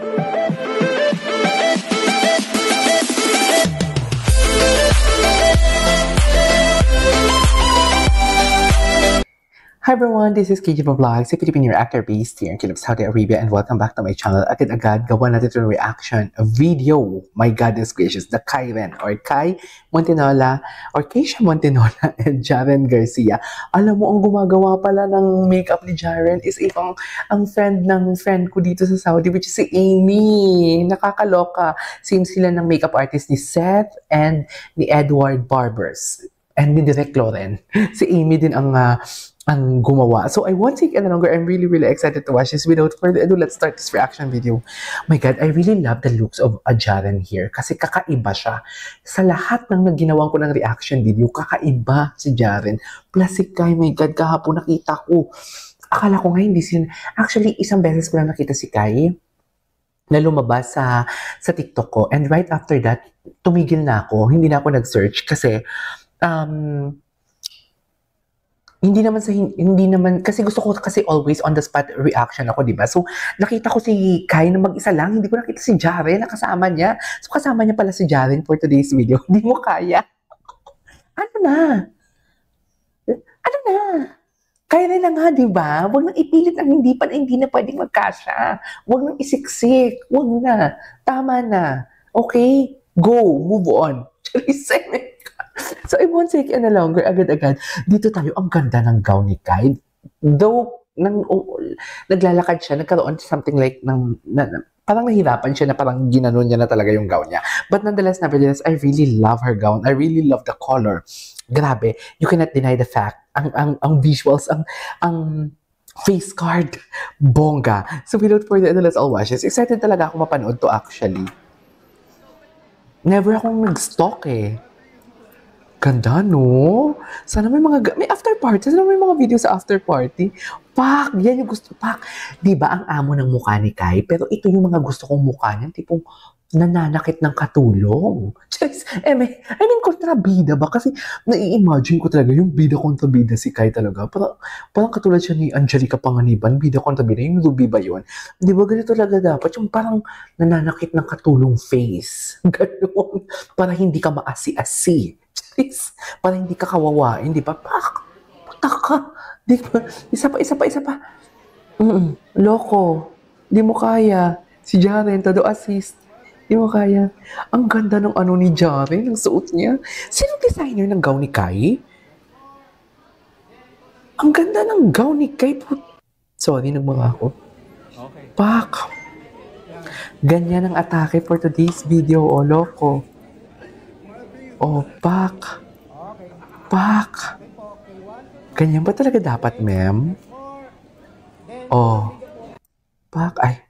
Hi everyone, this is KG Vlogs, a Filipino actor based here in Kilip, Saudi Arabia, and welcome back to my channel. Agad-agad, gawa natin itong reaction video. My God is gracious, the Kairen or Kai Montinola or Keisha Montinola and Jaren Garcia. Alam mo, ang gumagawa pala ng makeup ni Jaren is ang friend ng friend ko dito sa Saudi, which is si Amy. Nakakaloka. Same sila ng makeup artist ni Seth and ni Edward Barbers. And ni Direk Loren. Si Amy din ang gumawa. So I won't take any longer. I'm really excited to watch this. Without further ado, let's start this reaction video. My God, I really love the looks of Jaren here kasi kakaiba siya. Sa lahat ng ginawang ko ng reaction video, kakaiba si Jaren. Plus si Kai, my God, kahapon nakita ko. Akala ko nga hindi sin. Actually, isang beses ko lang nakita si Kai na lumabas sa TikTok ko. And right after that, tumigil na ako. Hindi na ako nag-search kasi hindi naman kasi gusto ko kasi always on the spot reaction ako, di ba? So nakita ko si Kai na mag-isa lang, hindi ko nakita si Jaren na kasama niya. So kasama niya pala si Jaren for today's video. Hindi mo kaya. Ano na? Kaya rin na nga, di ba? Huwag nang ipilit ang hindi na pwedeng magkasya. Huwag nang isiksik. Huwag na. Tama na. Okay? Go. Move on. So I won't take any longer, agad-agad. Dito tayo, ang ganda ng gown ni Kai. Though, naglalakad siya, nagkaroon something like, parang nahirapan siya na parang ginanon niya na talaga yung gown niya. But nonetheless, nevertheless, I really love her gown. I really love the color. Grabe, you cannot deny the fact. Ang visuals, ang face card, bongga. So without further ado, let's all watch this. Excited talaga ako mapanood to actually. Never akong nag-stalk eh. Ganda, no? Sana may after party. Sana may mga video sa after party. Pak! Yan yung gusto. Pak! Diba ang amo ng mukha ni Kai? Pero ito yung mga gusto kong mukha niya. Tipong nananakit ng katulong. I mean, kontrabida ba? Kasi nai-imagine ko talaga yung bida-kontrabida si Kai talaga. Parang katulad siya ni Angelica Panganiban. Bida-kontrabida. Yung Ruby ba yun? Di ba ganito talaga dapat? Yung parang nananakit ng katulong face. Ganun. Para hindi ka maasi-asi. Para hindi ka kawawain, di ba? Taka! Di ba? Isa pa. Loko. Di mo kaya. Si Jaren, todo assist. Di mo kaya. Ang ganda ng ni Jaren, ng suot niya. Sino designer ng gown ni Kai? Ang ganda ng gown ni Kai. Sorry, nagmura ako. Okay. Pak! Ganyan ang atake for today's video, loko. Oh, pak. Ganyan ba talaga dapat, ma'am? Oh. Pak. Ay.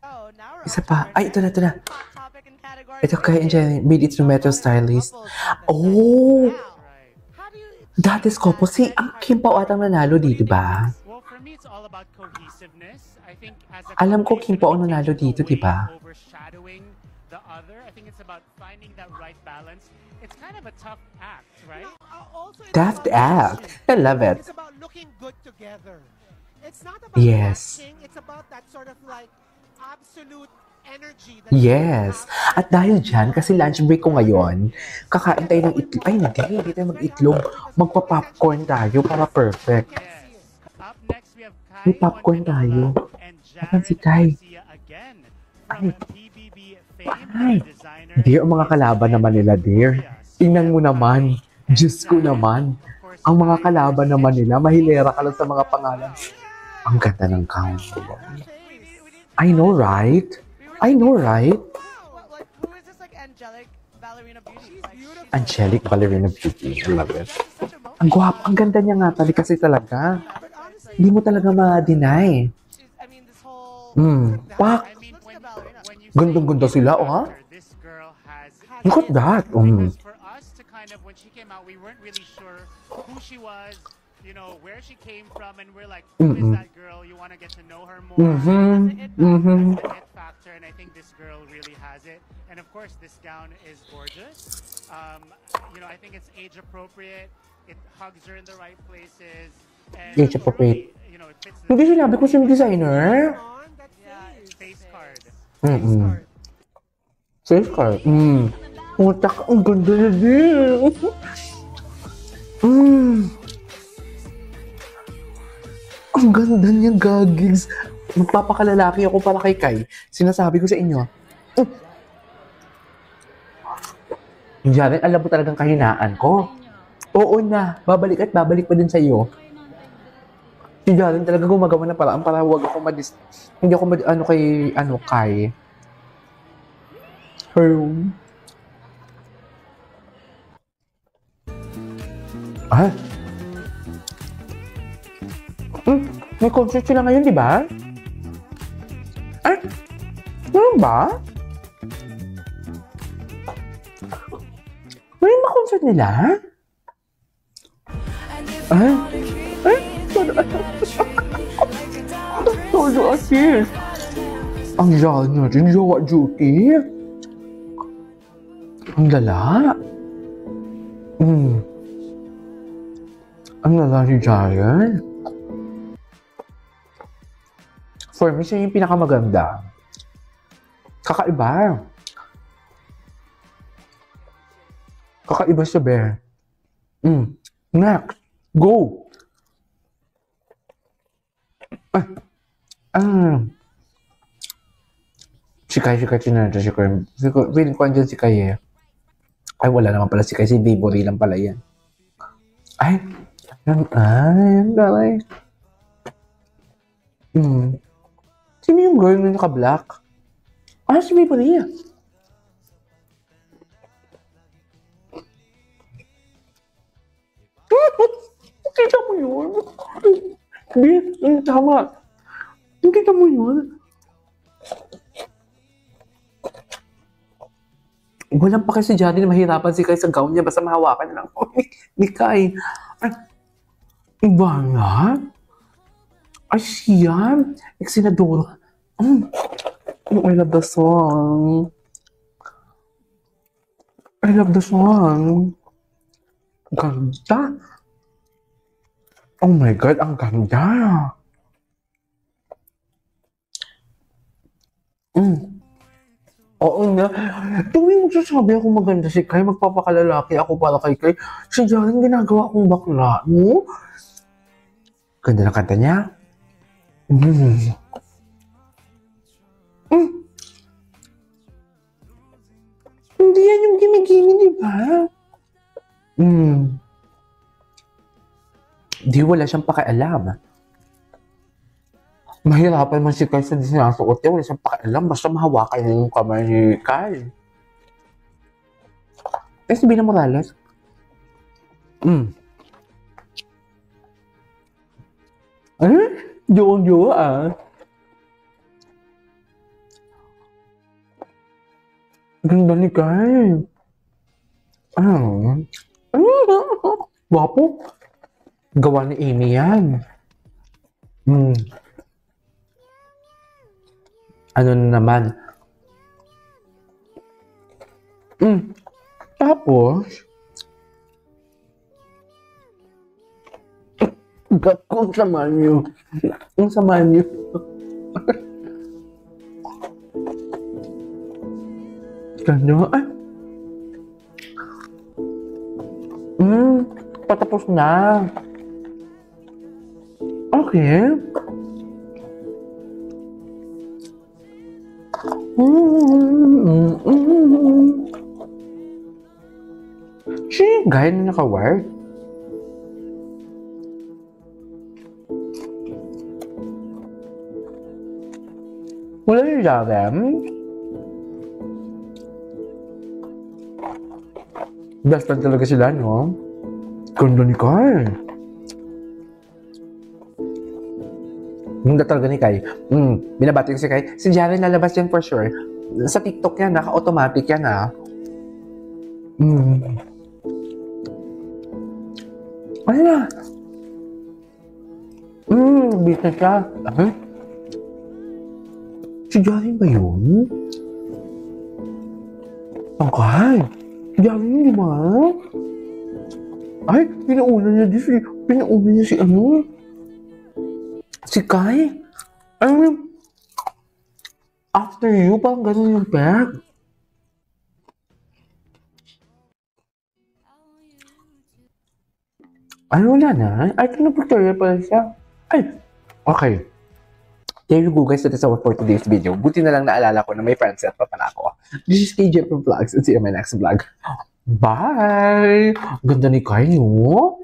Isa pa. Ay, ito na. Ito kay Angelica. Made it to Metro Stylist. Oh. That is Kopo. Si ang Kim Pao atang nanalo dito, ba? Alam ko Kim Pao ang nanalo dito, di ba? I think it's about finding that right balance. It's kind of a tough act, right? Tough act. I love it. It's about looking good together. It's not about acting. It's about that sort of like absolute energy. Yes. At dahil dyan, kasi lunch break ko ngayon, kakain tayo ng itlog. Ay, hindi tayo mag-itlog. Magpa-popcorn tayo para perfect. May popcorn tayo. Ayan si Kai. Ay, dear, ang mga kalaban naman nila, dear. Tingnan mo naman. Diyos ko naman. Ang mga kalaban naman nila, mahilera ka lang sa mga pangalan. Ang ganda ng gown. I know, right? Angelic Ballerina Beauty. I love it. Ang guwapo. Ang ganda niya nga tali kasi talaga. Hindi mo talaga ma-deny. Pak! Gandang-ganda sila, ha? Look at that. When she came out, we weren't really sure who she was, you know, where she came from, and we're like, who is that girl? You want to get to know her more. That's the it factor, and I think this girl really has it. And of course, this gown is gorgeous. You know, I think it's age appropriate. It hugs her in the right places. Age appropriate. You know, it fits. Hindi sinabi ko siyang designer. Yeah, it's face card. Safeguard. Utak, ang ganda na din. Ang ganda niya, gagigs. Magpapakalalaki ako para kay Kai. Sinasabi ko sa inyo. Jaren, alam mo talagang kahinaan ko. Oo na, babalik at babalik pa din sa iyo. Si Jaren talaga gumagawa ng paraan para huwag ako hindi ako kay her. Ah? May concert sila ngayon, di ba? Ay, meron ba? Ngayon ba concert nila? Ay, todo assim. Ang lala rin, jowa duty. Ang lala. Ang lala ni Giant. For me, siya yung pinakamaganda. Kakaiba. Kakaiba siya, Bear. Next. Go! Si Kai, feeling ko andyan si Kai eh. Ay, wala naman pala si Kai. Si Bibori lang pala yan. Ay, ang galay. Sino yung girl na naka-black? Ah, si Bibori. Kita mo yun? Hindi, tama. Kita mo yun? Walang pa kasi Johnny na mahirapan si Kai sa gown niya basta mahawakan lang ako ni Kai. Ay, iba nga? Ay, siya. Exinadora. I love the song. I love the song. Ganda. Oh my God, ang ganda. Oo na. Tuwing magsasabi ako maganda si Kai, magpapakalalaki ako para kay Kai, si Jaren ginagawa kong bakla. No? Ganda ng kanta niya. Hindi yan yung gimigimi, di ba? Di wala siyang pakialam. Mahirapan man si Kai sa sinasuot niya, wala siyang pakialam, basta mahawakan niya yung kamay ni Kai. Eh, si Bina Morales? Jowa ah. Ganda ni Kai. Wapo. Gawa ni Amy yan. Ano na naman? Tapos, kung samahan niyo. Kung samahan niyo. Ganda. Patapos na. Okay. Siya yung guy na naka-wired. Wala yung Jaren. Best friend talaga sila, no? Ganda ni Kai. Ganda talaga ni Kai. Binabati ko si Kai. Si Jaren lalabas yan for sure. Sa TikTok yan, naka-automatic yan, ha? Ano na? Business siya. Si Jaren ba yun? Ang Kai. Si Jaren, di ba? Ay, pinauna niya si ano? Si Kai? After you, parang ganun yung peg. Ay, wala na. Ay, ito na Victoria pala siya. Ay, okay. There you go guys, that is our for today's video. Buti na lang naalala ko na may friend set pa pala ako. This is KJ from Vlogs and see you in my next vlog. Bye! Ganda ni Kai, no?